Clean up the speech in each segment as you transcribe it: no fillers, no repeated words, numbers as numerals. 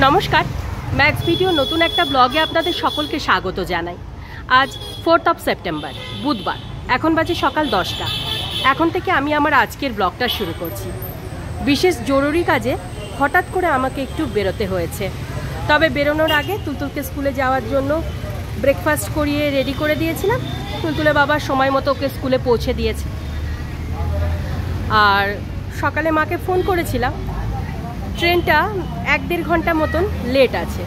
নমস্কার, max video নতুন একটা ব্লগে আপনাদের সকলকে স্বাগত জানাই। আজ 4 সেপ্টেম্বর বুধবার, এখন বাজে সকাল 10টা। এখন থেকে আমি আমার আজকের ব্লগটা শুরু করছি। বিশেষ জরুরি কাজে হঠাৎ করে আমাকে একটু বেরোতে হয়েছে। তবে বেরোনোর আগে তুলতুলকে স্কুলে যাওয়ার জন্য ব্রেকফাস্ট করিয়ে রেডি করে দিয়েছিলাম। তুলতুলে বাবা সময় মতো ওকে স্কুলে পৌঁছে দিয়েছে। আর সকালে মাকে ফোন করেছিলাম, ট্রেনটা 1-1.5 ঘন্টা মতন লেট আছে।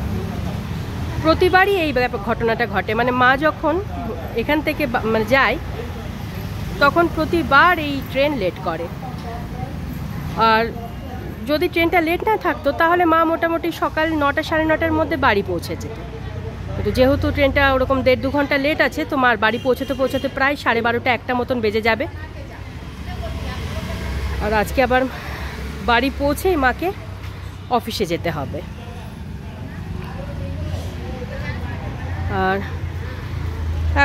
প্রতিবারই এই ঘটনাটা ঘটে, মানে মা যখন এখান থেকে যায় তখন প্রতিবার এই ট্রেন লেট করে। আর যদি ট্রেনটা লেট না থাকতো তাহলে মা মোটামুটি সকাল 9টা সাড়ে 9টার মধ্যে বাড়ি পৌঁছে যেত। কিন্তু যেহেতু ট্রেনটা ওরকম 1.5-2 ঘন্টা লেট আছে, তো মার বাড়ি পৌঁছতে প্রায় 12:30 1টা মতন বেজে যাবে। আর আজকে আবার বাড়ি পৌঁছেই মাকে অফিসে যেতে হবে। আর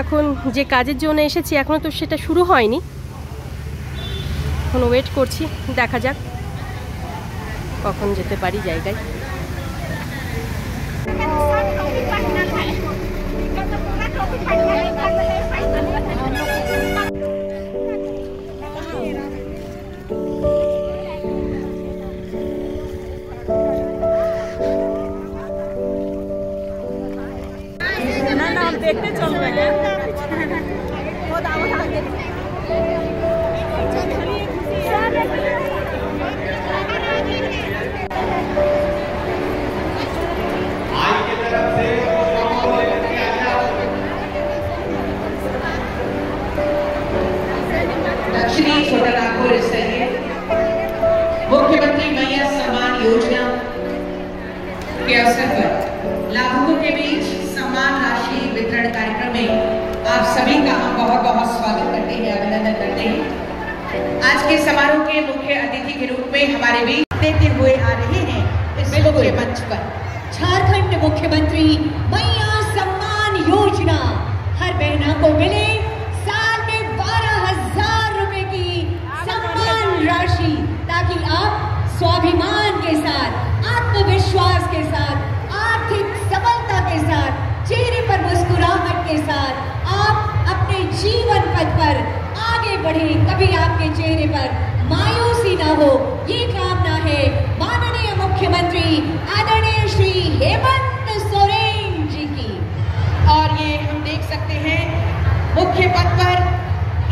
এখন যে কাজের জন্য এসেছি এখনো তো সেটা শুরু হয়নি, এখন ওয়েট করছি, দেখা যাক কখন যেতে পারি জায়গায়। देखते चल रहे हैं मुख्यमंत्री मैया सम्मान योजना के अवसर पर लाभुकों के बीच सम्मान राशि वितरण कार्यक्रम में आप सभी का हम बहुत बहुत स्वागत करते हैं, अभिनंदन करते हैं। आज के समारोह के मुख्य अतिथि के रूप में हमारे बीच देते हुए आ रहे हैं इस मुख्य मंच पर झारखंड मुख्यमंत्री मैया सम्मान योजना। हर बहना को मिले साल में 12,000 रुपए की सम्मान राशि, ताकि आप स्वाभिमान के साथ, आत्मविश्वास के साथ, आर्थिक सबलता के साथ, चेहरे पर मुस्कुराहट के साथ आप अपने जीवन पथ पर आगे बढ़े, कभी आपके चेहरे पर मायूसी ना हो, ये कामना है माननीय मुख्यमंत्री आदरणीय श्री हेमंत सोरेन जी की। और ये हम देख सकते हैं मुख्य पथ पर,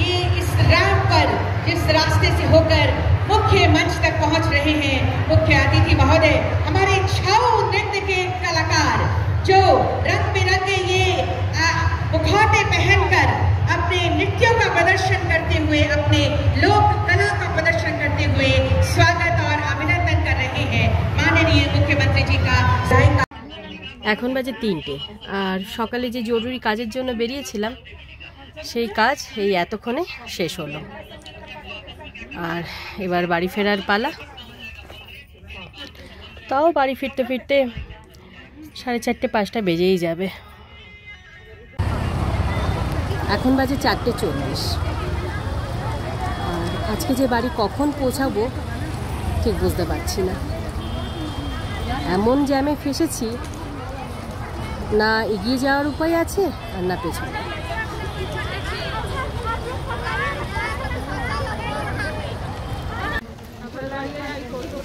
ये इस रैंप पर जिस रास्ते से होकर मुख्य मंच तक पहुंच रहे हैं मुख्य अतिथि महोदय, हमारे छाऊ नृत्य के कलाकार जो रंग बिरंगे ये मुखौटे पहनकर अपने नृत्यों का प्रदर्शन करते हुए, अपने लोक कला का प्रदर्शन करते हुए स्वागत और अभिनंदन कर रहे हैं माननीय मुख्यमंत्री जी का। এখন বাজে 3টে, আর সকালে যে জরুরি কাজের জন্য বেরিয়েছিলাম সেই কাজ এই এতক্ষণে শেষ হলো। আর এবার বাড়ি ফেরার পালা। তাও বাড়ি ফিরতে ফিরতে 4:30-5টা বেজেই যাবে। এখন বাজে 4:40। আর আজকে যে বাড়ি কখন পৌঁছাবো ঠিক বুঝতে পারছি না। এমন জ্যামে ফেসেছি, না এগিয়ে যাওয়ার উপায় আছে আর না পেছনে।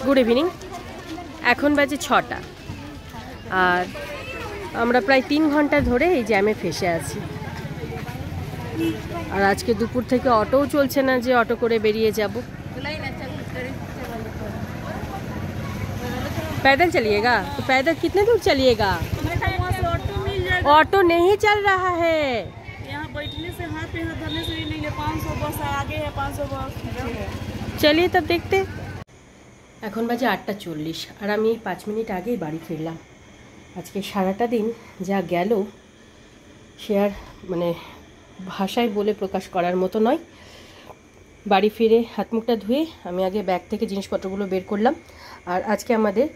গুড ইভিনিং, এখন বাজে 6টা। আর আমরা প্রায় 3 ঘন্টা ধরে এই জ্যামে ফেসে আছি। আর আজকে দুপুর থেকে অটোও চলছে না যে অটো করে বেরিয়ে যাব। पैदल चलिएगा तो पैदल कितने दूर चलिएगा? ऑटो नहीं चल रहा है, यहाँ बैठने से हाथ पे हाथ धरने से नहीं है। 500 बस आगे है, 500 बस। चलिए तब देखते। এখন বাজে 8:40 আর আমি 5 মিনিট আগেই বাড়ি ফিরলাম। আজকে সারাটা দিন যা গেল সে আর মানে ভাষায় বলে প্রকাশ করার মতো নয়। বাড়ি ফিরে হাত মুখটা ধুয়ে আমি আগে ব্যাগ থেকে জিনিসপত্রগুলো বের করলাম। আর আজকে আমাদের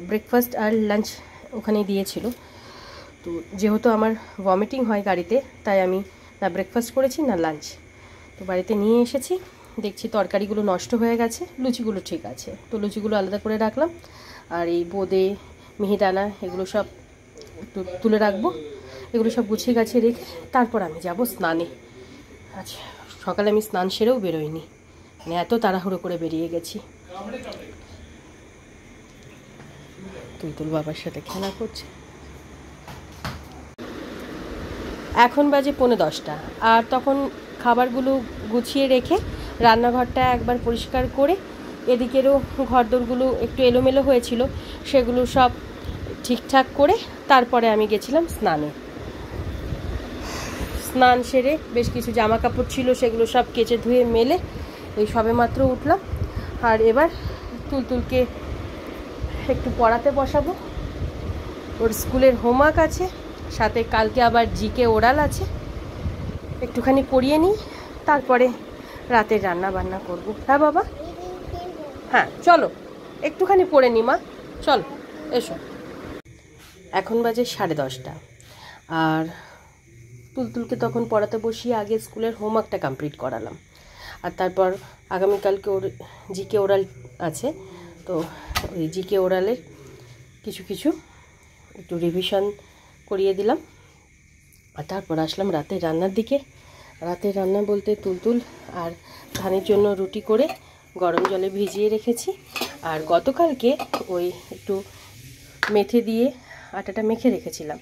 ব্রেকফাস্ট আর লাঞ্চ ওখানেই দিয়েছিল। তো যেহেতু আমার ভমিটিং হয় গাড়িতে, তাই আমি না ব্রেকফাস্ট করেছি না লাঞ্চ। তো বাড়িতে নিয়ে এসেছি, দেখছি তরকারিগুলো নষ্ট হয়ে গেছে, লুচিগুলো ঠিক আছে, তো লুচিগুলো আলাদা করে রাখলাম। আর এই বোঁদে মিহিদানা এগুলো সব তুলে রাখবো। এগুলো সব গুছিয়ে গাছিয়ে রেখে তারপর আমি যাব স্নানে। আচ্ছা, সকালে আমি স্নান সেরেও বেরোইনি, মানে এত তাড়াহুড়ো করে বেরিয়ে গেছি। তুলতুল বাবার সাথে খেলা করছে। এখন বাজে 9:45, আর তখন খাবারগুলো গুছিয়ে রেখে রান্নাঘরটা একবার পরিষ্কার করে, এদিকেরও ঘরদোরগুলো একটু এলোমেলো হয়েছিল, সেগুলো সব ঠিকঠাক করে তারপরে আমি গেছিলাম স্নানে। স্নান সেরে বেশ কিছু জামা কাপড় ছিল, সেগুলো সব কেচে ধুয়ে মেলে এই সবেমাত্র উঠলাম। আর এবার তুলতুলকে একটু পড়াতে বসাবো। ওর স্কুলের হোমওয়ার্ক আছে, সাথে কালকে আবার জিকে ওরাল আছে, একটুখানি পড়িয়ে নিই, তারপরে রাতের রান্না বান্না করব। হ্যাঁ বাবা, হ্যাঁ চলো একটুখানি পড়ে নি মা, চলো এসো। এখন বাজে 10:30, আর তুলতুলকে তখন পড়াতে বসিয়ে আগে স্কুলের হোমওয়ার্কটা কমপ্লিট করালাম। আর তারপর আগামীকালকে ওর জিকে ওরাল আছে, তো ওই জিকে ওরালের কিছু কিছু একটু রিভিশন করিয়ে দিলাম। আর তারপর আসলাম রাতের রান্নার দিকে। রাতের রান্না বলতে তুলতুল আর ধানের জন্য রুটি করে গরম জলে ভিজিয়ে রেখেছি। আর গতকালকে ওই একটু মেথি দিয়ে আটাটা মেখে রেখেছিলাম,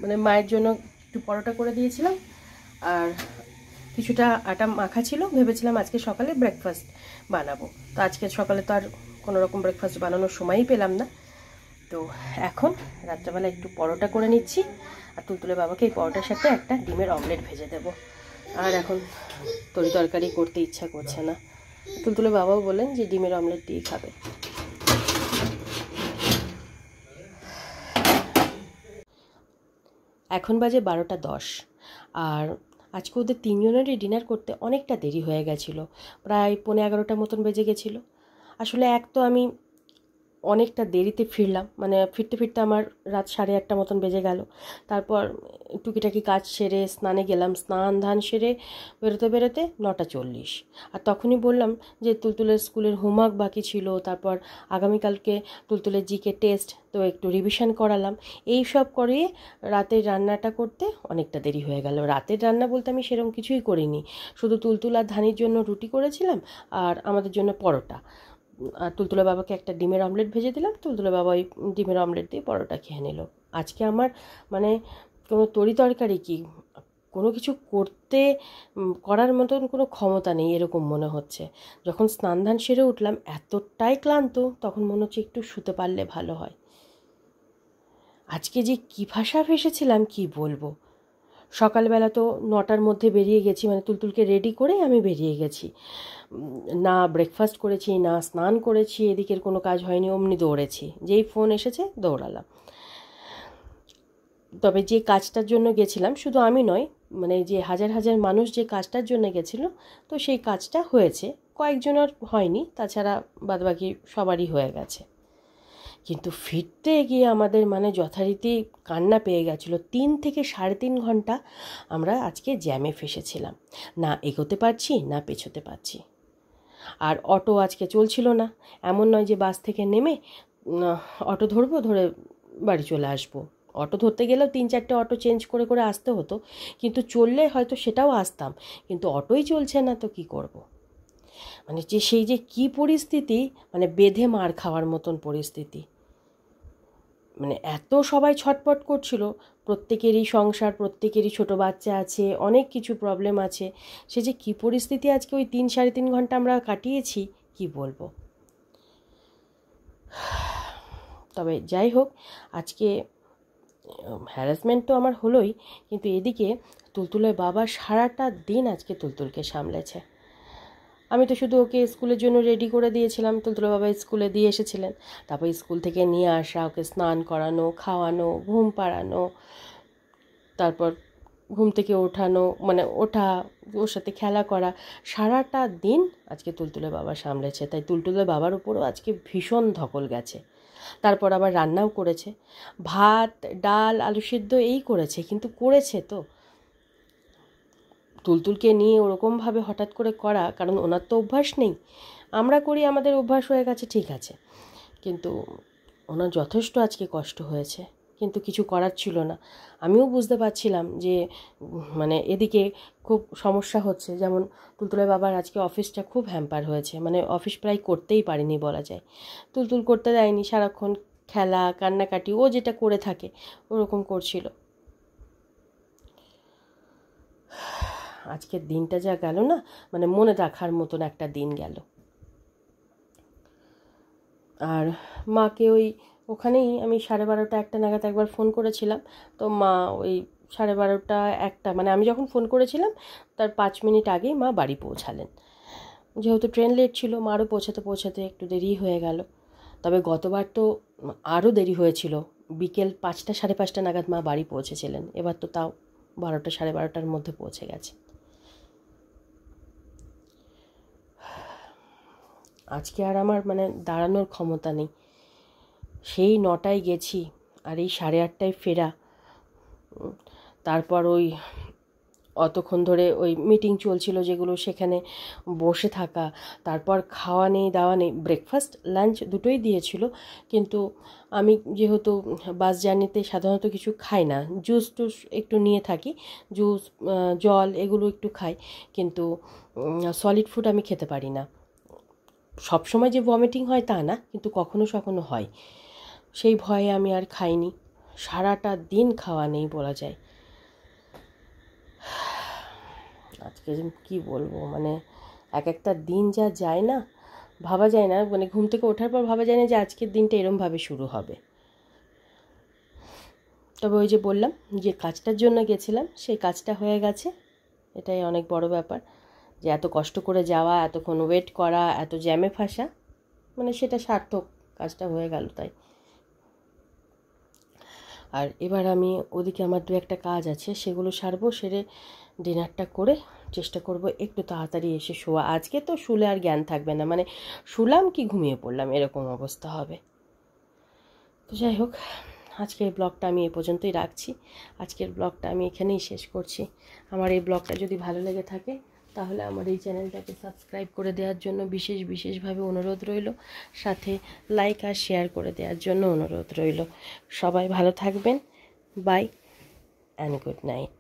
মানে মায়ের জন্য একটু পরোটা করে দিয়েছিলাম, আর কিছুটা আটা মাখা ছিল। ভেবেছিলাম আজকে সকালে ব্রেকফাস্ট বানাবো, তো আজকে সকালে তো আর কোনো রকম ব্রেকফাস্ট বানানোর সময়ই পেলাম না। তো এখন রাত্রেবেলা একটু পরোটা করে নিচ্ছি, আর তুলতুলের বাবাকে এই পরোটার সাথে একটা ডিমের অমলেট ভেজে দেব। আর এখন তরকারি করতে ইচ্ছা করছে না। তুলতুলের বাবাও বলেন যে ডিমের অমলেট দিয়ে খাবে। এখন বাজে 12:10, আর আজকে ওদের 3 জনেরই ডিনার করতে অনেকটা দেরি হয়ে গেছিলো, প্রায় 11:15 মতন বেজে গেছিলো। আসলে এক তো আমি অনেকটা দেরিতে ফিরলাম, মানে ফিরতে ফিরতে আমার রাত 1:30 মতন বেজে গেল। তারপর টুকিটাকি কাজ সেরে স্নানে গেলাম, স্নান ধান সেরে বেরোতে বেরোতে 9:40। আর তখনই বললাম যে তুলতুলের স্কুলের হোমওয়ার্ক বাকি ছিল, তারপর আগামীকালকে তুলতুলের জিকে টেস্ট, তো একটু রিভিশন করালাম। এই সব করিয়ে রাতের রান্নাটা করতে অনেকটা দেরি হয়ে গেল। রাতের রান্না বলতে আমি সেরকম কিছুই করিনি, শুধু তুলতুল আর ধানির জন্য রুটি করেছিলাম, আর আমাদের জন্য পরোটা। আর তুলতুলের বাবাকে একটা ডিমের অমলেট ভেজে দিলাম, তুলতুলের বাবা ওই ডিমের অমলেট দিয়ে পরোটা খেয়ে নিল। আজকে আমার মানে কোনো তরকারি কি কোনো কিছু করার মতন কোনো ক্ষমতা নেই এরকম মনে হচ্ছে। যখন স্নান ধান সেরে উঠলাম এতটাই ক্লান্ত, তখন মনে হচ্ছে একটু শুতে পারলে ভালো হয়। আজকে যে কী ভাষা ফেসেছিলাম কি বলবো। সকালবেলা তো 9টার মধ্যে বেরিয়ে গেছি, মানে তুলতুলকে রেডি করে আমি বেরিয়ে গেছি, না ব্রেকফাস্ট করেছি না স্নান করেছি, এদিকের কোনো কাজ হয়নি, অমনি দৌড়েছি, যেই ফোন এসেছে দৌড়ালাম। তবে যে কাজটার জন্য গেছিলাম, শুধু আমি নয়, মানে যে হাজার হাজার মানুষ যে কাজটার জন্য গেছিলো, তো সেই কাজটা হয়েছে, কয়েকজনের হয়নি, তাছাড়া বাদবাকি সবারই হয়ে গেছে। কিন্তু ফিরতে গিয়ে আমাদের মানে যথারীতি কান্না পেয়ে গেছিলো। 3 থেকে 3.5 ঘন্টা আমরা আজকে জ্যামে ফেসেছিলাম, না এগোতে পারছি না পেছোতে পারছি। আর অটো আজকে চলছিল না, এমন নয় যে বাস থেকে নেমে অটো ধরবো, ধরে বাড়ি চলে আসবো। অটো ধরতে গেলেও 3-4টে অটো চেঞ্জ করে করে আসতে হতো, কিন্তু চললে হয়তো সেটাও আসতাম, কিন্তু অটোই চলছে না, তো কি করব। মানে যে সেই যে কী পরিস্থিতি, মানে বেঁধে মার খাওয়ার মতন পরিস্থিতি। মানে এত সবাই ছটপট করছিল, প্রত্যেকেরই সংসার, প্রত্যেকেরই ছোট বাচ্চা আছে, অনেক কিছু প্রবলেম আছে। সে যে কী পরিস্থিতি আজকে ওই 3-3.5 ঘন্টা আমরা কাটিয়েছি কি বলবো। তবে যাই হোক, আজকে হ্যারাসমেন্ট তো আমার হলোই, কিন্তু এদিকে তুলতুলের বাবা সারাটা দিন আজকে তুলতুলকে সামলেছে। আমি তো শুধু ওকে স্কুলের জন্য রেডি করে দিয়েছিলাম, তুলতুলের বাবা স্কুলে দিয়ে এসেছিলেন, তারপর স্কুল থেকে নিয়ে আসা, ওকে স্নান করানো, খাওয়ানো, ঘুম পাড়ানো, তারপর ঘুম থেকে ওঠানো, মানে ওঠা, ওর সাথে খেলা করা, সারাটা দিন আজকে তুলতুলের বাবা সামলেছে। তাই তুলতুলের বাবার উপরও আজকে ভীষণ ধকল গেছে। তারপর আবার রান্নাও করেছে, ভাত ডাল আলু সিদ্ধ এই করেছে, কিন্তু করেছে তো। তুলতুলকে নিয়ে ওরকমভাবে হঠাৎ করে করা, কারণ ওনার তো অভ্যাস নেই, আমরা করি, আমাদের অভ্যাস হয়ে গেছে, ঠিক আছে, কিন্তু ওনার যথেষ্ট আজকে কষ্ট হয়েছে, কিন্তু কিছু করার ছিল না। আমিও বুঝতে পারছিলাম যে মানে এদিকে খুব সমস্যা হচ্ছে। যেমন তুলতুলের বাবার আজকে অফিসটা খুব হ্যাম্পার হয়েছে, মানে অফিস প্রায় করতেই পারিনি বলা যায়। তুলতুল করতে দেয়নি, সারাক্ষণ খেলা কান্নাকাটি ও যেটা করে থাকে ওরকম করছিল। আজকের দিনটা যা গেল না, মানে মনে রাখার মতন একটা দিন গেল। আর মাকে ওখানেই আমি 12:30 1টা নাগাদ একবার ফোন করেছিলাম, তো মা ওই 12:30 1টা, মানে আমি যখন ফোন করেছিলাম তার 5 মিনিট আগেই মা বাড়ি পৌঁছালেন। যেহেতু ট্রেন লেট ছিল, মারও পৌঁছাতে একটু দেরি হয়ে গেল। তবে গতবার তো আরও দেরি হয়েছিল, বিকেল 5টা 5:30 নাগাদ মা বাড়ি পৌঁছেছিলেন। এবার তো তাও 12টা 12:30টার মধ্যে পৌঁছে গেছে। আজকে আর আমার মানে দাঁড়ানোর ক্ষমতা নেই। সেই 9টায় গেছি আর এই 8:30টায় ফেরা। তারপর অতক্ষণ ধরে মিটিং চলছিল যেগুলো, সেখানে বসে থাকা, তারপর খাওয়া নেই দাওয়া নেই। ব্রেকফাস্ট লাঞ্চ দুটোই দিয়েছিল, কিন্তু আমি যেহেতু বাস জার্নিতে সাধারণত কিছু খাই না, জুস টুস একটু নিয়ে থাকি, জুস জল এগুলো একটু খাই, কিন্তু সলিড ফুড আমি খেতে পারি না। সবসময় যে ভমিটিং হয় তা না, কিন্তু কখনো কখনো হয়। সেই ভয়ে আমি আর খাইনি। সারাটা দিন খাওয়া নেই বলা যায়। আজকে কি বলবো, মানে একটা দিন যা যায় না, ভাবা যায় না, মানে ঘুম থেকে ওঠার পর ভাবা যায় না যে আজকের দিনটা এরমভাবে শুরু হবে। তবে ওই যে বললাম যে কাজটার জন্য গেছিলাম, সেই কাজটা হয়ে গেছে, এটাই অনেক বড় ব্যাপার। যে এত কষ্ট করে যাওয়া, এতক্ষণ ওয়েট করা, এত জ্যামে ফাঁসা, মানে সেটা সার্থক, কাজটা হয়ে গেল তাই। আর এবার আমি ওদিকে আমার 2-1টা কাজ আছে, সেগুলো সারবো, সেরে ডিনারটা করে চেষ্টা করব একটু তাড়াতাড়ি এসে শোয়া। আজকে তো শুলে আর জ্ঞান থাকবে না, মানে শুলাম কি ঘুমিয়ে পড়লাম এরকম অবস্থা হবে। তো যাই হোক, আজকের ব্লগটা আমি এই পর্যন্তই রাখছি। আজকের ব্লগটা আমি এখানেই শেষ করছি। আমার এই ব্লগটা যদি ভালো লেগে থাকে তাহলে আমার এই চ্যানেলটাকে সাবস্ক্রাইব করে দেওয়ার জন্য বিশেষভাবে অনুরোধ রইল, সাথে লাইক আর শেয়ার করে দেওয়ার জন্য অনুরোধ রইল। সবাই ভালো থাকবেন। Bye and good night.